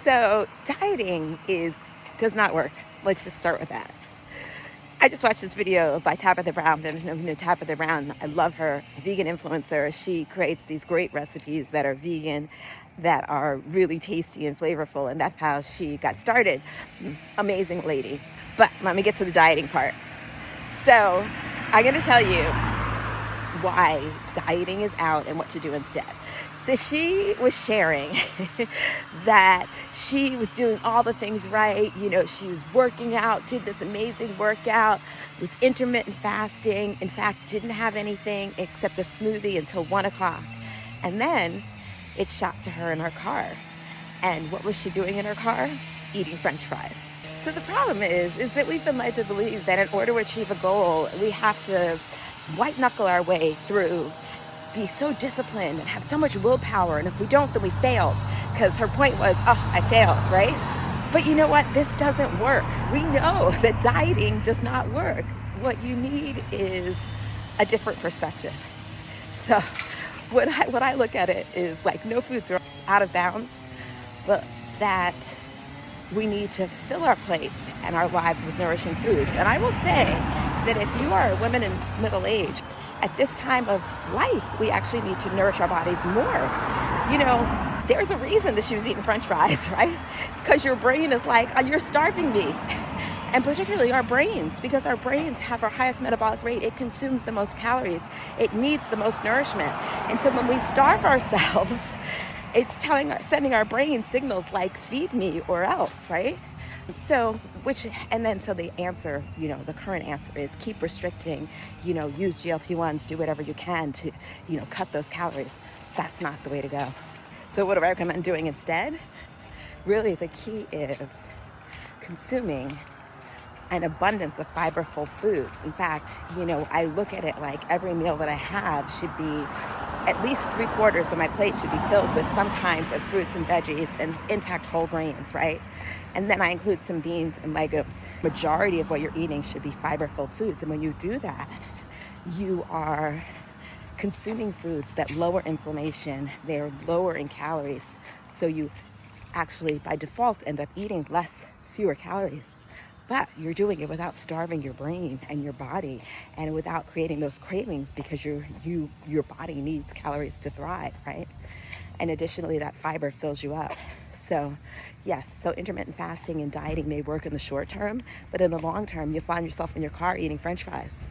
So dieting does not work. Let's just start with that. I just watched this video by Tabitha Brown. There's no Tabitha Brown. I love her, a vegan influencer. She creates these great recipes that are vegan, that are really tasty and flavorful, and that's how she got started. Amazing lady. But let me get to the dieting part. So I'm going to tell you why dieting is out and what to do instead. So she was sharing that she was doing all the things right. You know, she was working out, did this amazing workout, was intermittent fasting. In fact, didn't have anything except a smoothie until 1 o'clock. And then it shot to her in her car. And what was she doing in her car? Eating French fries. So the problem is that we've been led to believe that in order to achieve a goal, we have to white knuckle our way through, be so disciplined and have so much willpower, and if we don't, then we failed, because her point was, oh, I failed, right? But you know what? This doesn't work. We know that dieting does not work. What you need is a different perspective. So what I look at it is like, no foods are out of bounds, but that we need to fill our plates and our lives with nourishing foods. And I will say that if you are a woman in middle age, at this time of life, we actually need to nourish our bodies more. You know, there's a reason that she was eating French fries, right? It's because your brain is like, oh, you're starving me. And particularly our brains, because our brains have our highest metabolic rate. It consumes the most calories. It needs the most nourishment. And so when we starve ourselves, it's sending our brain signals like, feed me or else, right? So the answer, the current answer is keep restricting, use GLP-1s, do whatever you can to, cut those calories. That's not the way to go. So what do I recommend doing instead? Really, the key is consuming an abundance of fiberful foods. In fact, I look at it like every meal that I have should be, at least 3/4 of my plate should be filled with some kinds of fruits and veggies and intact whole grains, right? And then I include some beans and legumes. Majority of what you're eating should be fiber-filled foods. And when you do that, you are consuming foods that lower inflammation. They're lower in calories. So you actually, by default, end up eating fewer calories. But you're doing it without starving your brain and your body, and without creating those cravings, because your body needs calories to thrive, right? And additionally, that fiber fills you up. So yes, so intermittent fasting and dieting may work in the short term, but in the long term, you'll find yourself in your car eating French fries.